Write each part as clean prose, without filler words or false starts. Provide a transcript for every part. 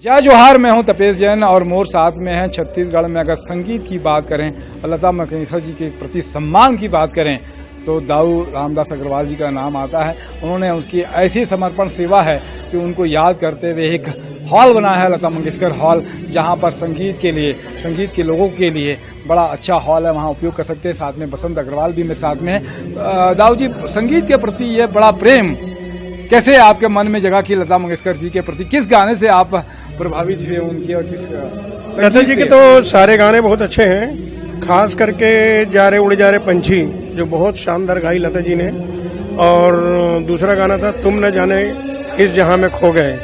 जय जोहार, मैं हूं तपेश जैन और मोर साथ में है। छत्तीसगढ़ में अगर संगीत की बात करें, लता मंगेशकर जी के प्रति सम्मान की बात करें तो दाऊ रामदास अग्रवाल जी का नाम आता है। उन्होंने उसकी ऐसी समर्पण सेवा है कि उनको याद करते हुए एक हॉल बनाया है, लता मंगेशकर हॉल, जहां पर संगीत के लिए, संगीत के लोगों के लिए बड़ा अच्छा हॉल है, वहां उपयोग कर सकते हैं। साथ में बसंत अग्रवाल भी मेरे साथ में है। दाऊ जी, संगीत के प्रति ये बड़ा प्रेम कैसे आपके मन में जगह की लता मंगेशकर जी के प्रति? किस गाने से आप प्रभावित हुए उनकी और किस? लता जी के तो सारे गाने बहुत अच्छे हैं, खास करके जा रहे उड़ जा रहे पंछी जो बहुत शानदार गाई लता जी ने, और दूसरा गाना था तुम न जाने किस जहां में खो गए।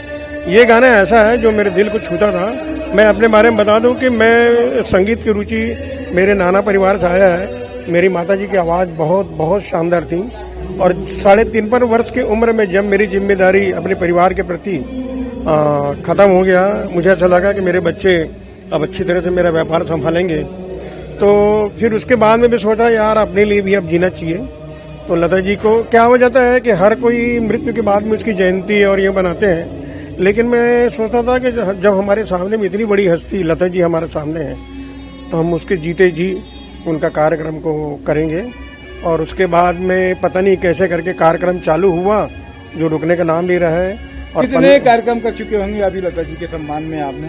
ये गाना ऐसा है जो मेरे दिल को छूता था। मैं अपने बारे में बता दूं कि मैं संगीत की रुचि मेरे नाना परिवार से आया है। मेरी माता जी की आवाज बहुत बहुत शानदार थी, और 3.5 वर्ष की उम्र में जब मेरी जिम्मेदारी अपने परिवार के प्रति खत्म हो गया, मुझे अच्छा लगा कि मेरे बच्चे अब अच्छी तरह से मेरा व्यापार संभालेंगे। तो फिर उसके बाद में भी सोचा यार अपने लिए भी अब जीना चाहिए। तो लता जी को क्या हो जाता है कि हर कोई मृत्यु के बाद में उसकी जयंती और ये बनाते हैं, लेकिन मैं सोचता था कि जब हमारे सामने में इतनी बड़ी हस्ती लता जी हमारे सामने है तो हम उसके जीते जी उनका कार्यक्रम को करेंगे। और उसके बाद में पता नहीं कैसे करके कार्यक्रम चालू हुआ जो रुकने का नाम ले रहा है। और कितने कार्यक्रम कर चुके होंगे अभी लता जी के सम्मान में आपने?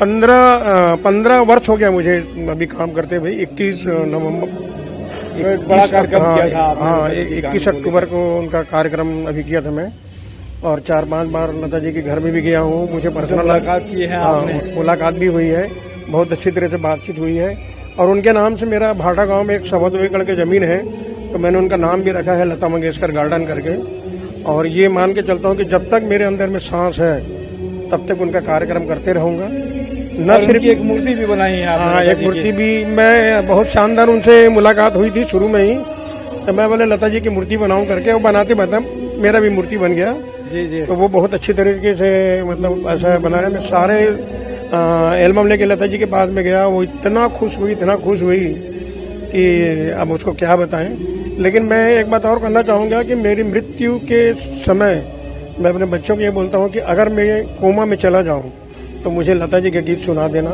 15 वर्ष हो गया मुझे अभी काम करते हुए। 21 नवंबर बड़ा कार्यक्रम किया था आपने? हाँ, 21 अक्टूबर को उनका कार्यक्रम अभी किया था मैं, और 4-5 बार लता जी के घर में भी गया हूँ। मुझे पर्सनल मुलाकात की है आपने? मुलाकात भी हुई है, बहुत अच्छी तरह से बातचीत हुई है। और उनके नाम से मेरा भाटा गांव में एक 1.25 एकड़ की जमीन है, तो मैंने उनका नाम भी रखा है लता मंगेशकर गार्डन करके। और ये मान के चलता हूँ कि जब तक मेरे अंदर में सांस है तब तक उनका कार्यक्रम करते रहूंगा। न सिर्फ एक मूर्ति भी बनाई है आपने? हाँ, एक मूर्ति भी, मैं बहुत शानदार उनसे मुलाकात हुई थी शुरू में ही, तो मैं बोले लता जी की मूर्ति बनाऊं करके, वो बनाते बनाते मेरा भी मूर्ति बन गया। जी जी। तो वो बहुत अच्छी तरीके से मतलब ऐसा बनाया। मैं सारे एल्बम लेके लता जी के पास में गया, वो इतना खुश हुई कि अब उसको क्या बताएं। लेकिन मैं एक बात और करना चाहूंगा कि मेरी मृत्यु के समय मैं अपने बच्चों को ये बोलता हूं कि अगर मैं कोमा में चला जाऊं तो मुझे लता जी के गीत सुना देना,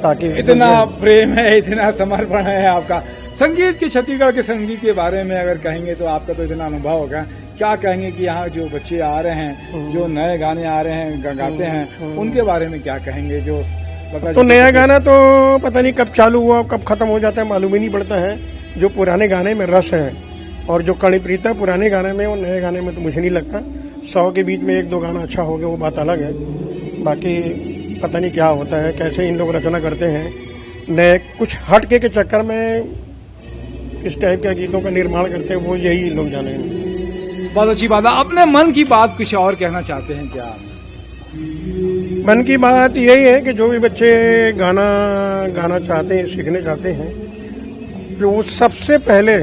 ताकि इतना प्रेम है, इतना समर्पण है आपका। संगीत की, छत्तीसगढ़ के संगीत के बारे में अगर कहेंगे तो आपका तो इतना अनुभव होगा, क्या कहेंगे कि यहाँ जो बच्चे आ रहे हैं, जो नए गाने आ रहे हैं, गाते हैं, उनके बारे में क्या कहेंगे? जो तो नया गाना तो पता नहीं कब चालू हुआ कब खत्म हो जाता है, मालूम ही नहीं पड़ता है। जो पुराने गाने में रस है और जो कणिप्रीत है पुराने गाने में, और नए गाने में तो मुझे नहीं लगता। 100 के बीच में 1-2 गाना अच्छा हो गया, वो बात अलग है। बाकी पता नहीं क्या होता है, कैसे इन लोग रचना करते हैं, नए कुछ हटके के चक्कर में किस टाइप के गीतों का निर्माण करते हैं, वो यही लोग जाने। बहुत अच्छी बात है। अपने मन की बात कुछ और कहना चाहते हैं क्या? मन की बात यही है कि जो भी बच्चे गाना चाहते हैं, सीखने चाहते हैं, जो वो सबसे पहले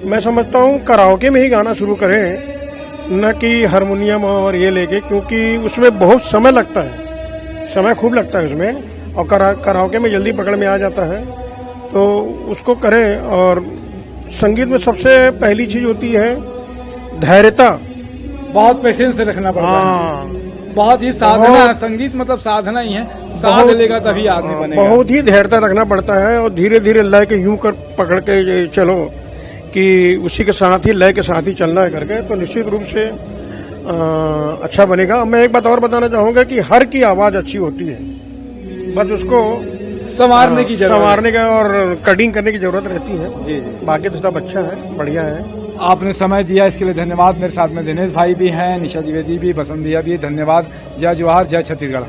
मैं समझता हूँ कराओके में ही गाना शुरू करें, न कि हारमोनियम और ये लेके, क्योंकि उसमें बहुत समय लगता है, समय खूब लगता है उसमें, और कराओके में जल्दी पकड़ में आ जाता है, तो उसको करें। और संगीत में सबसे पहली चीज होती है धैर्यता, बहुत पेशेंस से रखना पड़ता है, बहुत ही साधना। संगीत मतलब साधना ही है, साध लेगा तभी आदमी बनेगा। बहुत ही धैर्यता रखना पड़ता है, और धीरे धीरे लय के यूं कर पकड़ के चलो कि उसी के साथ ही, लय के साथ ही चलना है करके, तो निश्चित रूप से अच्छा बनेगा। मैं एक बात और बताना चाहूंगा कि हर की आवाज अच्छी होती है, बस उसको संवारने का और कटिंग करने की जरूरत रहती है। जी जी। बाकी तो सब अच्छा है, बढ़िया है। आपने समय दिया इसके लिए धन्यवाद। मेरे साथ में दिनेश भाई भी हैं, निशा द्विवेदी भी, बसंत दिया भी, धन्यवाद। जय जोहार, जय छत्तीसगढ़।